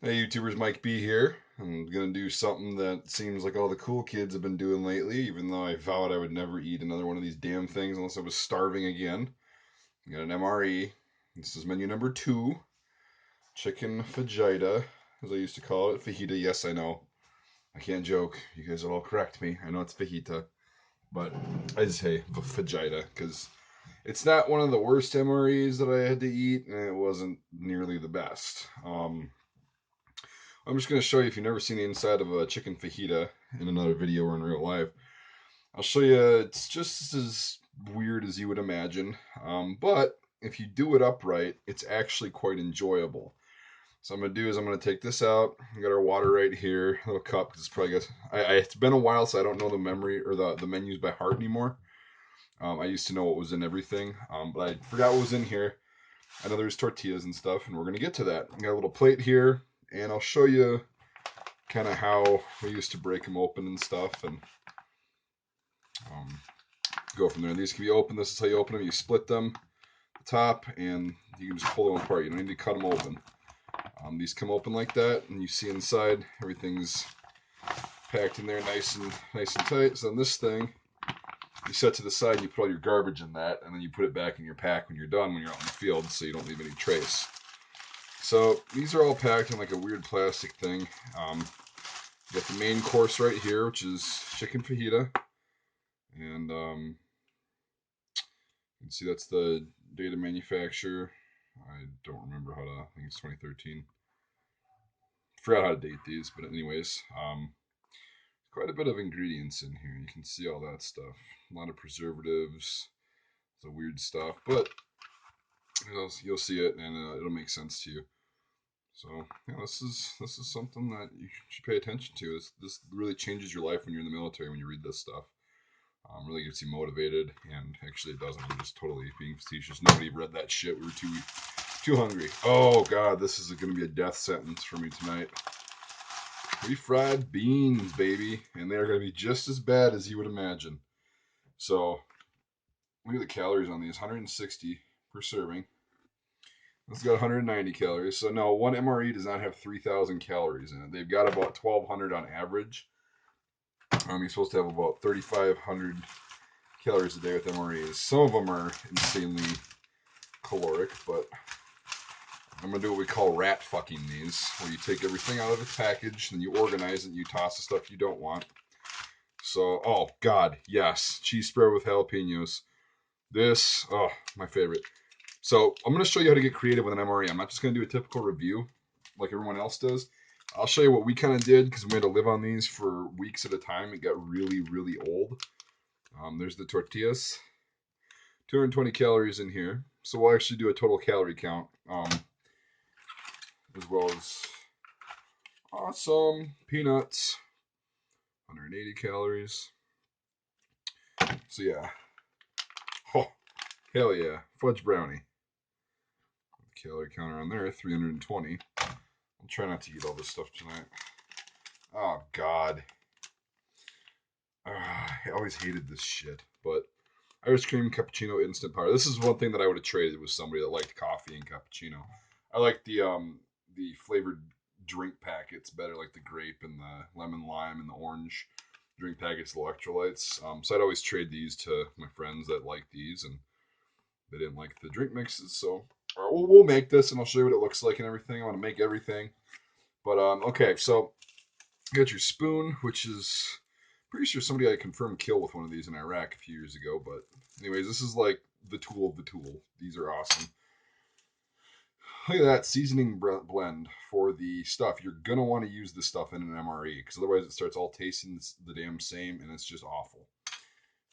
Hey YouTubers, Mike B here. I'm gonna do something that seems like all the cool kids have been doing lately, even though I vowed I would never eat another one of these damn things unless I was starving again. I got an MRE. This is menu number 2. Chicken Fajita, as I used to call it. Fajita, yes, I know. I can't joke. You guys will all correct me. I know it's fajita, but I just say Fajita because it's not one of the worst MREs that I had to eat, and it wasn't nearly the best. I'm just going to show you if you've never seen the inside of a chicken fajita in another video or in real life. I'll show you, it's just as weird as you would imagine, but if you do it upright, it's actually quite enjoyable. So I'm going to do is I'm going to take this out. We got our water right here, little cup, because it's probably got, it's been a while, so I don't know the memory or the menus by heart anymore. I used to know what was in everything, but I forgot what was in here. I know there's tortillas and stuff, and we're going to get to that. I got a little plate here, and I'll show you kind of how we used to break them open and stuff, and um, go from there. These can be open. This is how you open them. You split them, the top, and you can just pull them apart. You don't need to cut them open. These come open like that, and you see inside everything's packed in there, nice and tight. So then this thing, you set to the side. And you put all your garbage in that, and then you put it back in your pack when you're done, when you're out in the field, so you don't leave any trace. So these are all packed in like a weird plastic thing. You got the main course right here, which is chicken fajita. And you can see that's the date of manufacture. I don't remember how to, I think it's 2013. Forgot how to date these, but anyways, quite a bit of ingredients in here. You can see all that stuff. A lot of preservatives, the weird stuff, but you'll see it and it'll make sense to you. So yeah, this is something that you should pay attention to. This really changes your life when you're in the military when you read this stuff. Really gets you motivated, and actually it doesn't. I'm just totally being facetious. Nobody read that shit. We were too hungry. Oh god, this is going to be a death sentence for me tonight. Refried beans, baby, and they are going to be just as bad as you would imagine. So look at the calories on these: 160 per serving. This has got 190 calories. So no, one MRE does not have 3,000 calories in it. They've got about 1,200 on average. You're supposed to have about 3,500 calories a day with MREs. Some of them are insanely caloric, but I'm going to do what we call rat fucking these, where you take everything out of its package, and you organize it, and you toss the stuff you don't want. So, oh, God, yes. Cheese spread with jalapenos. This, oh, my favorite. So, I'm going to show you how to get creative with an MRE. I'm not just going to do a typical review like everyone else does. I'll show you what we kind of did, because we had to live on these for weeks at a time. It got really, really old. There's the tortillas. 220 calories in here. So we'll actually do a total calorie count, as well as some peanuts, 180 calories. So yeah, oh hell yeah, fudge brownie. Calorie counter on there, 320. I'll try not to eat all this stuff tonight. Oh god, I always hated this shit. But Irish cream cappuccino instant powder. This is one thing that I would have traded with somebody that liked coffee and cappuccino. I like the flavored drink packets better, like the grape and the lemon lime and the orange drink packets, the electrolytes. So I'd always trade these to my friends that like these, and they didn't like the drink mixes. So we'll make this, and I'll show you what it looks like and everything. I want to make everything. But okay, so you got your spoon, which is pretty sure somebody I confirmed kill with one of these in Iraq a few years ago. But anyways, this is like the tool of the tool. These are awesome. Look at that seasoning blend for the stuff. You're gonna want to use this stuff in an MRE because otherwise it starts all tasting the damn same and it's just awful.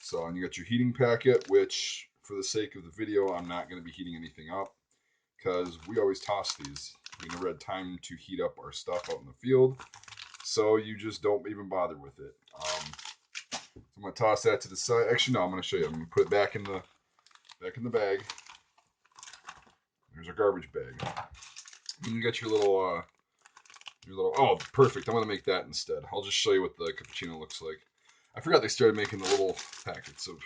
So, and you got your heating packet, which for the sake of the video, I'm not going to be heating anything up because we always toss these. We never had time to heat up our stuff out in the field, so you just don't even bother with it. So I'm going to toss that to the side. Actually, no, I'm going to show you. I'm going to put it back in the bag. There's our garbage bag. And you got your little oh, perfect. I'm going to make that instead. I'll just show you what the cappuccino looks like. I forgot they started making the little packets of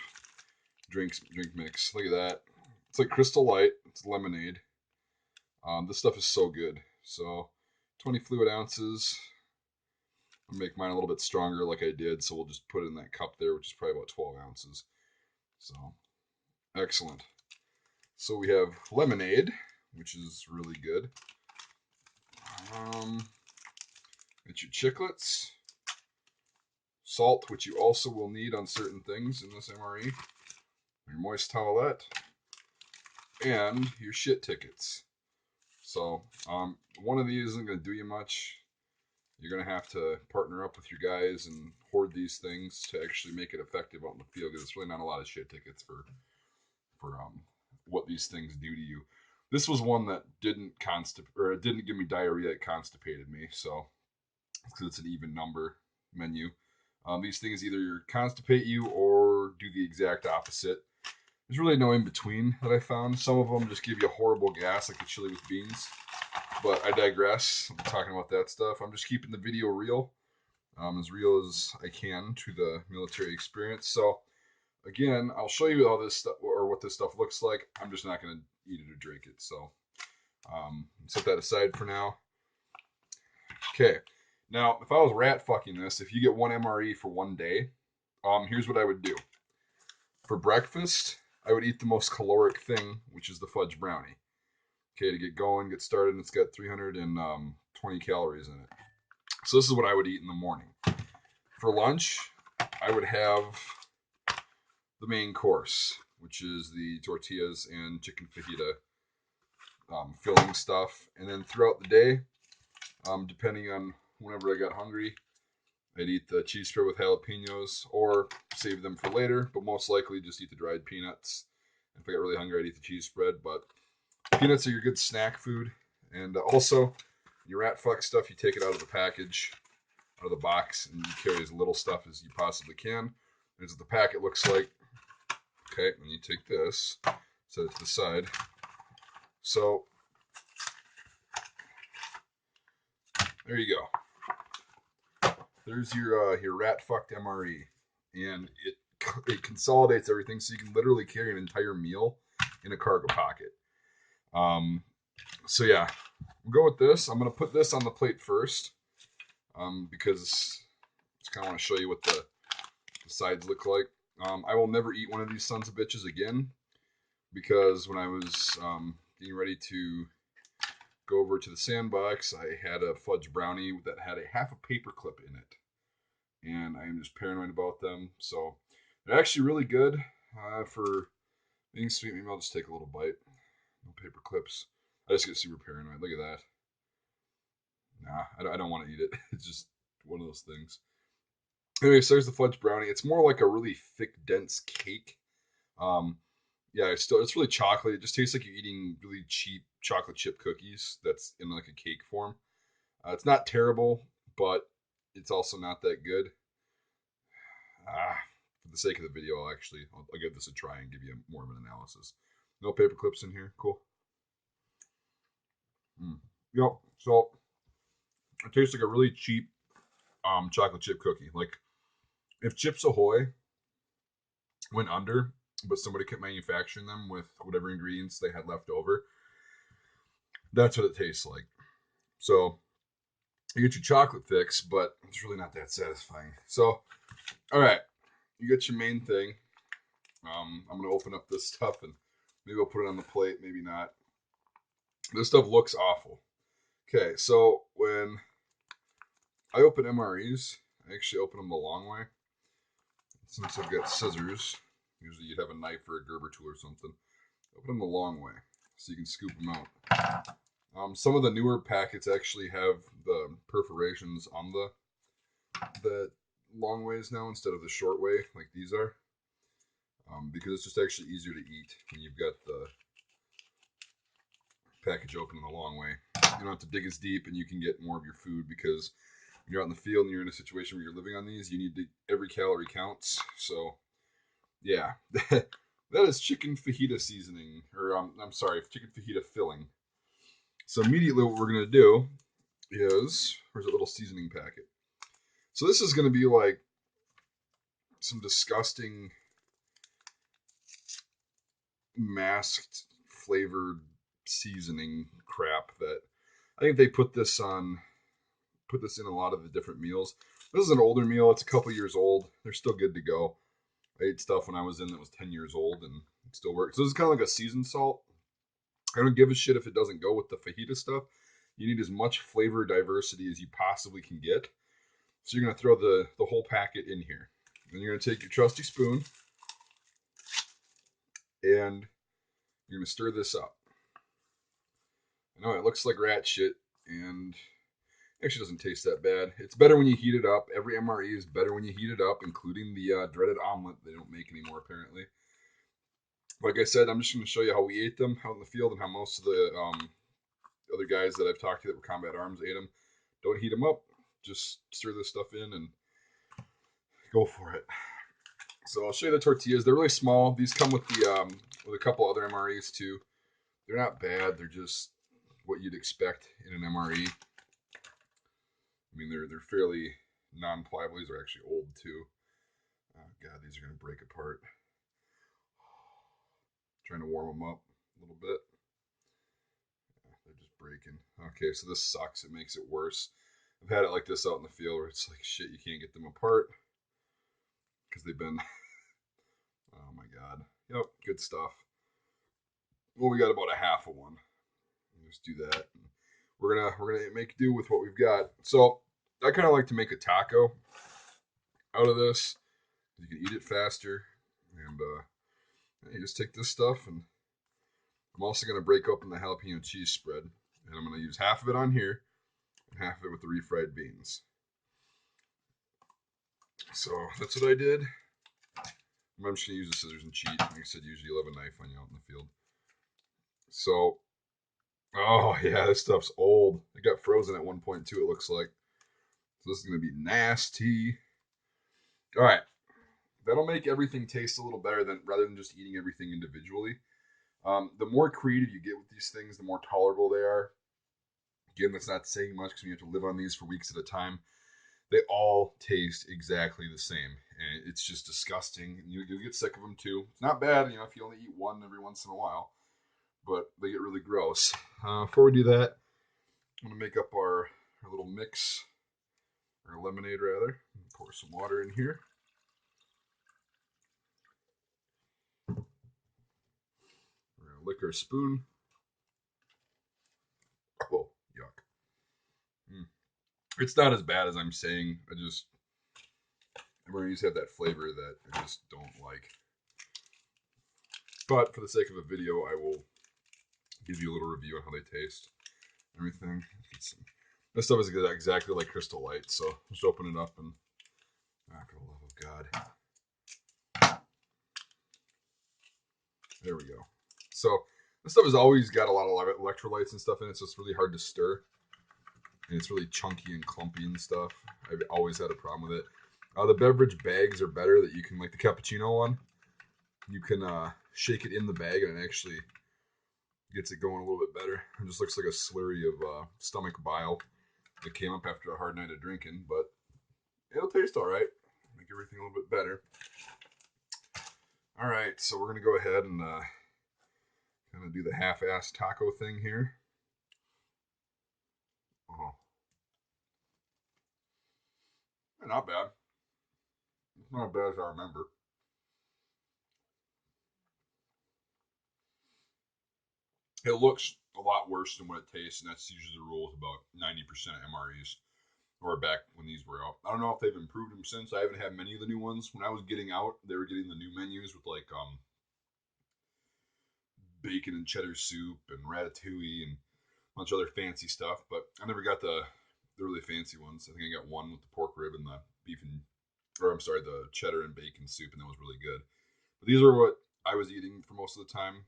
drink mix. Look at that. It's like Crystal Light. It's lemonade. This stuff is so good. So 20 fluid ounces. I'll make mine a little bit stronger like I did, so we'll just put it in that cup there, which is probably about 12 ounces. So, excellent. So we have lemonade, which is really good. It's your chiclets. Salt, which you also will need on certain things in this MRE. Your moist towelette. And your shit tickets. So, one of these isn't going to do you much. You're going to have to partner up with your guys and hoard these things to actually make it effective out in the field, because it's really not a lot of shit tickets for what these things do to you. This was one that didn't give me diarrhea, it constipated me, so because it's an even number menu. These things either constipate you or do the exact opposite. There's really no in between that I found. Some of them just give you a horrible gas, like the chili with beans. But I digress. I'm talking about that stuff. I'm just keeping the video real as I can to the military experience. So, again, I'll show you all this stuff or what this stuff looks like. I'm just not going to eat it or drink it. So, set that aside for now. Okay. Now, if I was rat fucking this, if you get one MRE for one day, here's what I would do. For breakfast, I would eat the most caloric thing, which is the fudge brownie. Okay, to get going, get started, and it's got 320 calories in it. So this is what I would eat in the morning. For lunch, I would have the main course, which is the tortillas and chicken fajita filling stuff. And then throughout the day, depending on whenever I got hungry, I'd eat the cheese spread with jalapenos or save them for later, but most likely just eat the dried peanuts. If I got really hungry, I'd eat the cheese spread, but peanuts are your good snack food. And also, your rat fuck stuff, you take it out of the package, out of the box, and you carry as little stuff as you possibly can. Here's what the packet looks like. Okay, and you take this, set it to the side. So, there you go. There's your rat fucked MRE, and it consolidates everything, so you can literally carry an entire meal in a cargo pocket. So yeah, we'll go with this. I'm gonna put this on the plate first, because I just kind of want to show you what the sides look like. I will never eat one of these sons of bitches again, because when I was getting ready to go over to the sandbox, I had a fudge brownie that had a half a paper clip in it. And I am just paranoid about them. So they're actually really good for being sweet. Maybe I'll just take a little bite. No paper clips. I just get super paranoid. Look at that. Nah, I don't want to eat it. It's just one of those things. Anyway, so there's the fudge brownie. It's more like a really thick, dense cake. Yeah, it's really chocolate. It just tastes like you're eating really cheap chocolate chip cookies that's in like a cake form. It's not terrible, but it's also not that good. For the sake of the video, I'll give this a try and give you more of an analysis. No paper clips in here. Cool. Yep. So it tastes like a really cheap chocolate chip cookie. Like if Chips Ahoy went under, but somebody kept manufacturing them with whatever ingredients they had left over, that's what it tastes like. So you get your chocolate fix, but it's really not that satisfying. So, all right, you get your main thing. I'm gonna open up this stuff and maybe I'll put it on the plate, maybe not. This stuff looks awful. Okay, so when I open MREs, I actually open them the long way. Since I've got scissors, usually you'd have a knife or a Gerber tool or something. Open them the long way so you can scoop them out. Some of the newer packets actually have the perforations on the long ways now instead of the short way like these are. Because it's just actually easier to eat when you've got the package open in the long way. You don't have to dig as deep, and you can get more of your food, because when you're out in the field and you're in a situation where you're living on these, you need to, every calorie counts. So yeah, that is chicken fajita seasoning, or I'm sorry, chicken fajita filling. So immediately what we're gonna do is, where's a little seasoning packet? So this is gonna be like some disgusting masked flavored seasoning crap that I think they put this on put this in a lot of the different meals. This is an older meal. It's a couple years old. They're still good to go. I ate stuff when I was in that was 10 years old and it still works. So this is kind of like a seasoned salt. I don't give a shit if it doesn't go with the fajita stuff. You need as much flavor diversity as you possibly can get. So you're going to throw the whole packet in here. Then you're going to take your trusty spoon and you're going to stir this up. I know it looks like rat shit and actually doesn't taste that bad. It's better when you heat it up. Every MRE is better when you heat it up, including the dreaded omelet they don't make anymore, apparently. Like I said, I'm just going to show you how we ate them out in the field and how most of the other guys that I've talked to that were combat arms ate them. Don't heat them up. Just stir this stuff in and go for it. So I'll show you the tortillas. They're really small. These come with the with a couple other MREs too. They're not bad. They're just what you'd expect in an MRE. I mean, they're fairly non-pliable. These are actually old too. Oh god, these are gonna break apart. Trying to warm them up a little bit. They're just breaking. Okay, so this sucks. It makes it worse. I've had it like this out in the field where it's like shit. You can't get them apart because they've been. Oh my god. Yep, good stuff. Well, we got about a half of one. Just do that. We're gonna make do with what we've got. So I kind of like to make a taco out of this. You can eat it faster, and you just take this stuff, and I'm also gonna break open the jalapeno cheese spread, and I'm gonna use half of it on here, and half of it with the refried beans. So that's what I did. I'm just gonna use the scissors and cheat. Like I said, usually you'll have a knife on you out in the field. So, oh yeah, this stuff's old. It got frozen at one point too. It looks like. So this is gonna be nasty. All right, that'll make everything taste a little better than rather than just eating everything individually. The more creative you get with these things, the more tolerable they are. Again, that's not saying much because you have to live on these for weeks at a time. They all taste exactly the same, and it's just disgusting. And you'll get sick of them too. It's not bad, if you only eat one every once in a while, but they get really gross. Before we do that, I'm gonna make up our little mix, or lemonade rather. Pour some water in here. We're gonna lick our spoon. Oh, yuck. It's not as bad as I'm saying. MREs have that flavor that I just don't like. But for the sake of a video, I will give you a little review on how they taste. Everything. This stuff is exactly like Crystal Light, so just open it up and. Ah, for the love of God. There we go. So this stuff has always got a lot of electrolytes and stuff in it, so it's really hard to stir. And it's really chunky and clumpy and stuff. I've always had a problem with it. The beverage bags are better that you can, like the cappuccino one. You can shake it in the bag and it actually gets it going a little bit better. It just looks like a slurry of stomach bile that came up after a hard night of drinking, but it'll taste all right. Make everything a little bit better. All right, so we're gonna go ahead and kind of do the half-ass taco thing here. Oh, not bad. It's not as bad as I remember. It looks a lot worse than what it tastes, and that's usually the rule with about 90% of MREs, or back when these were out. I don't know if they've improved them since. I haven't had many of the new ones. When I was getting out, they were getting the new menus with like bacon and cheddar soup and ratatouille and a bunch of other fancy stuff. But I never got the really fancy ones. I think I got one with the pork rib and the beef and, or I'm sorry, the cheddar and bacon soup, and that was really good. But these are what I was eating for most of the time.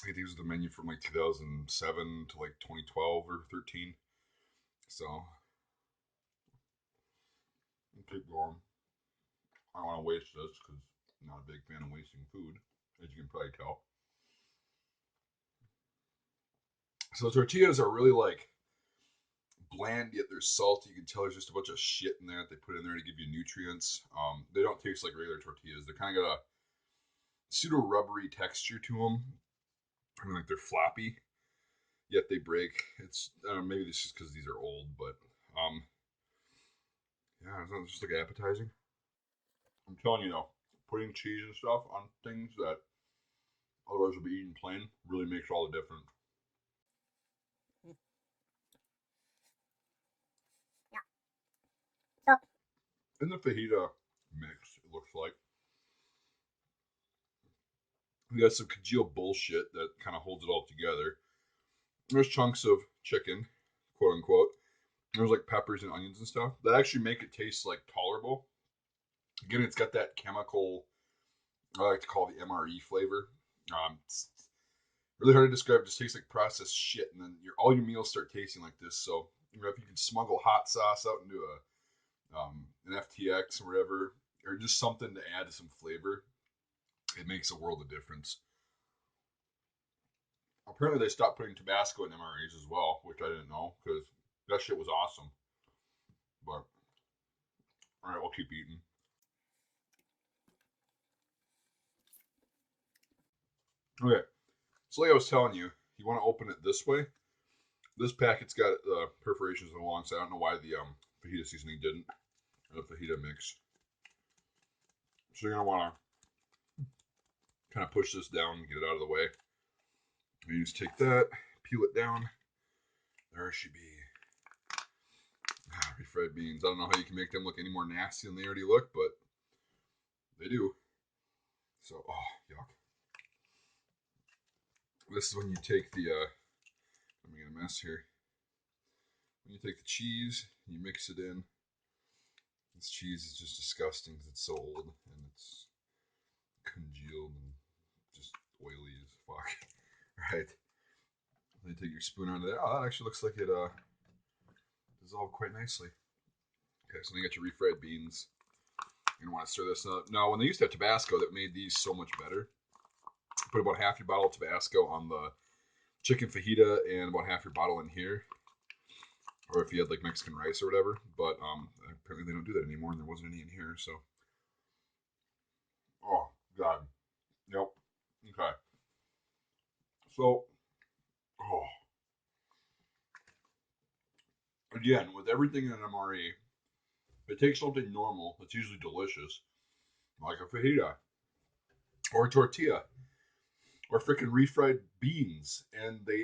I think these were the menu from like 2007 to like 2012 or 13. So, I'll keep going. I don't want to waste this because I'm not a big fan of wasting food, as you can probably tell. So tortillas are really like bland, yet they're salty. You can tell there's just a bunch of shit in there that they put in there to give you nutrients. They don't taste like regular tortillas. They're kind of got a pseudo rubbery texture to them. I mean, like they're floppy, yet they break. It's maybe this is because these are old, but Yeah, it's just like appetizing. I'm telling you though, putting cheese and stuff on things that otherwise would be eaten plain really makes all the difference. So, In the fajita mix, it looks like we got some congealed bullshit that kind of holds it all together. There's chunks of chicken, quote unquote. There's like peppers and onions and stuff that actually make it taste like tolerable. Again, it's got that chemical, I like to call the MRE flavor. It's really hard to describe. It just tastes like processed shit, and then all your meals start tasting like this. So, if you could smuggle hot sauce out into an FTX or whatever, or just something to add to some flavor, it makes a world of difference. Apparently, they stopped putting Tabasco in MREs as well, which I didn't know because that shit was awesome. But all right, we'll keep eating. Okay, so like I was telling you, you want to open it this way. This packet's got perforations on the long side. I don't know why the fajita seasoning didn't, or the fajita mix. So you're gonna want to kind of push this down and get it out of the way. You just take that, peel it down. There should be refried beans. I don't know how you can make them look any more nasty than they already look, but they do. So, oh, yuck. This is when you take the, I'm making a mess here. When you take the cheese, you mix it in. This cheese is just disgusting because it's so old and it's congealed and just oily as fuck. Right. Then you take your spoon under there. Oh, that actually looks like it dissolved quite nicely. Okay, so then you got your refried beans. You're gonna want to stir this up. Now, when they used to have Tabasco, that made these so much better. Put about half your bottle of Tabasco on the chicken fajita and about half your bottle in here, or if you had like Mexican rice or whatever. But apparently they don't do that anymore, and there wasn't any in here. So, oh god, yep. Okay, so oh, again with everything in an MRE, it takes something normal that's usually delicious, like a fajita or a tortilla or freaking refried beans, and they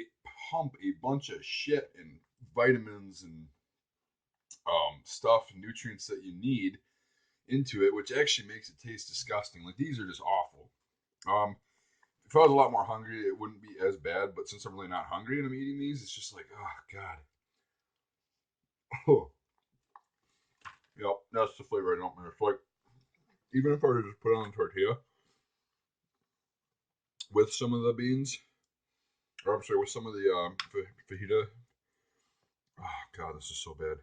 pump a bunch of shit and vitamins and stuff and nutrients that you need into it, which actually makes it taste disgusting. Like these are just awful. If I was a lot more hungry, it wouldn't be as bad. But since I'm really not hungry and I'm eating these, it's just like, oh god. Oh, yep, that's the flavor I don't miss. Like even if I were to just put it on a tortilla with some of the beans, or I'm sorry, with some of the fajita. Oh god, this is so bad.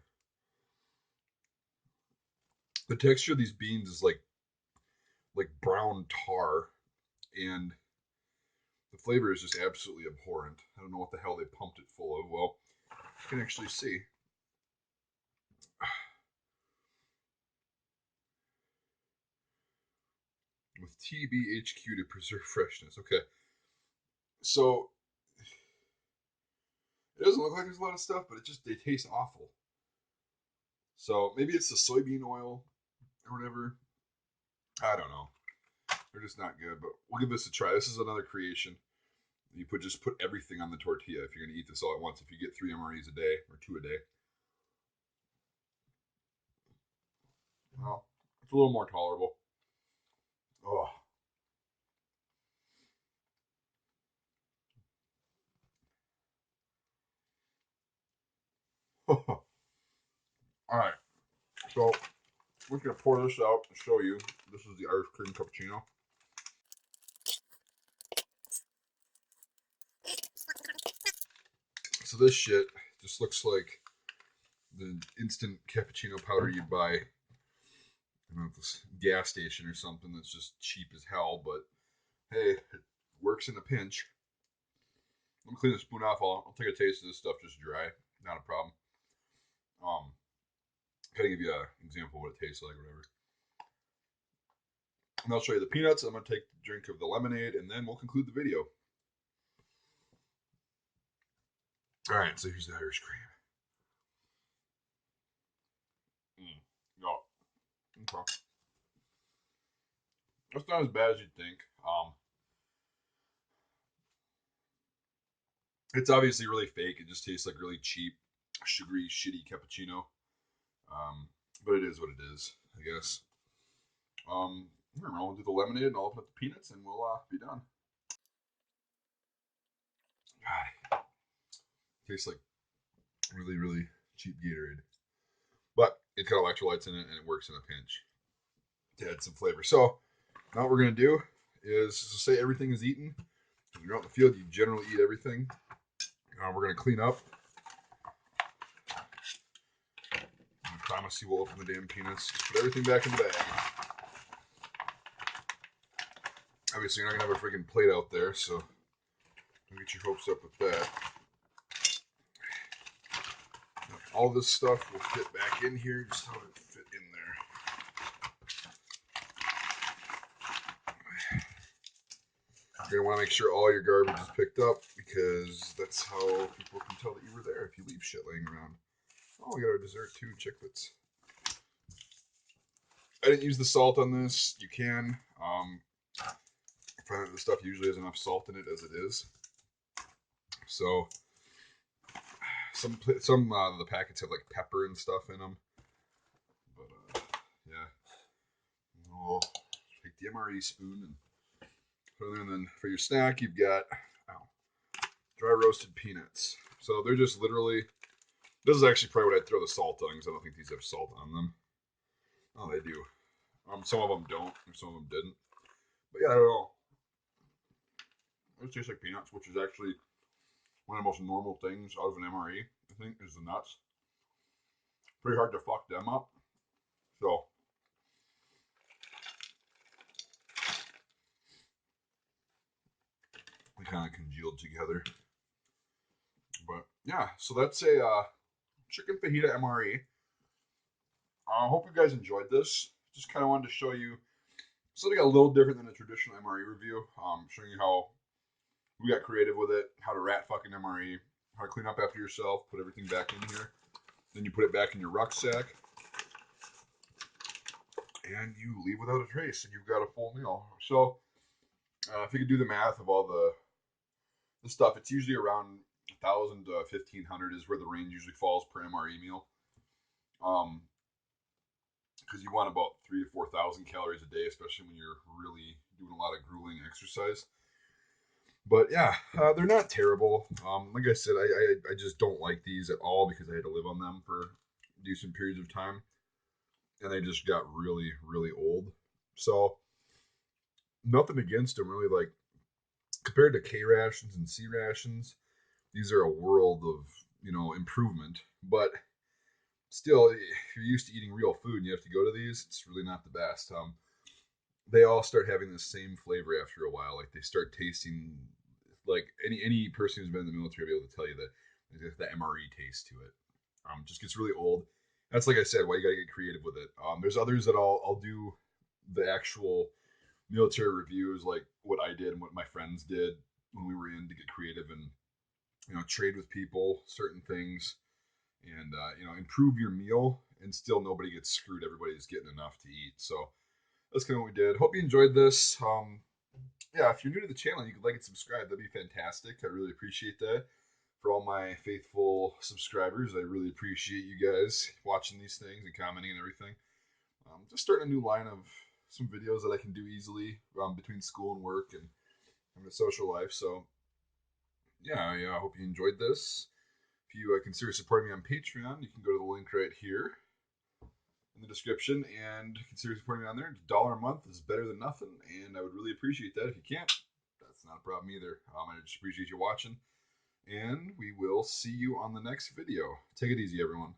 The texture of these beans is like brown tar, and the flavor is just absolutely abhorrent. I don't know what the hell they pumped it full of. Well, you can actually see. With TBHQ to preserve freshness. Okay. So it doesn't look like there's a lot of stuff, but they taste awful. So maybe it's the soybean oil or whatever. I don't know. They're just not good, but we'll give this a try. This is another creation. You just put everything on the tortilla if you're gonna eat this all at once. If you get 3 MREs a day or 2 a day. Well, it's a little more tolerable. Oh. All right. So we're gonna pour this out and show you. This is the Irish cream cappuccino. So this shit just looks like the instant cappuccino powder you'd buy, I don't know, at this gas station or something that's just cheap as hell. But hey, it works in a pinch. Let me clean the spoon off. I'll take a taste of this stuff just dry. Not a problem. Kind of give you an example of what it tastes like, whatever. And I'll show you the peanuts. I'm gonna take a drink of the lemonade, and then we'll conclude the video. All right, so here's the Irish cream. No, Okay. It's not as bad as you'd think. It's obviously really fake. It just tastes like really cheap, sugary, shitty cappuccino. Um, but it is what it is, I guess. I don't know, we'll do the lemonade and I'll open up the peanuts and we'll be done. God, tastes like really, really cheap Gatorade. But it's got electrolytes in it and it works in a pinch to add some flavor. So now what we're going to do is say everything is eaten. When you're out in the field, you generally eat everything. We're going to clean up. I promise you we'll open the damn peanuts. Just put everything back in the bag. Obviously, you're not going to have a freaking plate out there, so don't get your hopes up with that. All this stuff will fit back in here, just how it fit in there. You're going to want to make sure all your garbage is picked up because that's how people can tell that you were there if you leave shit laying around. Oh, we got our dessert too, chiclets. I didn't use the salt on this. You can. I find that the stuff usually has enough salt in it as it is. So some of the packets have like pepper and stuff in them. But yeah, we'll take the MRE spoon and put it in. And then for your snack, you've got dry roasted peanuts. So they're just literally. This is actually probably what I'd throw the salt on because I don't think these have salt on them. Oh, they do. Some of them don't, and some of them didn't. But yeah, I don't know. It tastes like peanuts, which is actually one of the most normal things out of an MRE. I think is the nuts. Pretty hard to fuck them up. So we kind of congealed together. But yeah, so that's a chicken fajita MRE. I hope you guys enjoyed this. Just kind of wanted to show you something a little different than a traditional MRE review. Showing you how we got creative with it, how to rat fucking MRE, how to clean up after yourself, put everything back in here. Then you put it back in your rucksack. And you leave without a trace, and you've got a full meal. So if you could do the math of all the stuff, it's usually around 1,000 to 1,500 is where the range usually falls per MRE meal. Because you want about 3,000 to 4,000 calories a day, especially when you're really doing a lot of grueling exercise. But yeah, they're not terrible. Like I said, I just don't like these at all because I had to live on them for decent periods of time, and they just got really, really old. So nothing against them really. Like compared to K rations and C rations, these are a world of improvement. But still, if you're used to eating real food and you have to go to these, it's really not the best. They all start having the same flavor after a while. Like they start tasting like any person who's been in the military will be able to tell you that the MRE taste to it. Just gets really old. That's like I said, why you gotta get creative with it. There's others that I'll do the actual military reviews, like what I did and what my friends did when we were in to get creative and trade with people certain things and improve your meal and still nobody gets screwed. Everybody's getting enough to eat. So that's kind of what we did. Hope you enjoyed this. Yeah, if you're new to the channel, you could like and subscribe. That'd be fantastic. I really appreciate that. For all my faithful subscribers, I really appreciate you guys watching these things and commenting and everything. Just starting a new line of some videos that I can do easily between school and work and having a social life. So yeah, I hope you enjoyed this. If you consider supporting me on Patreon, you can go to the link right here in the description and consider supporting me on there. $1 a month is better than nothing, and I would really appreciate that. If you can't, that's not a problem either. I just appreciate you watching, and we will see you on the next video. Take it easy, everyone.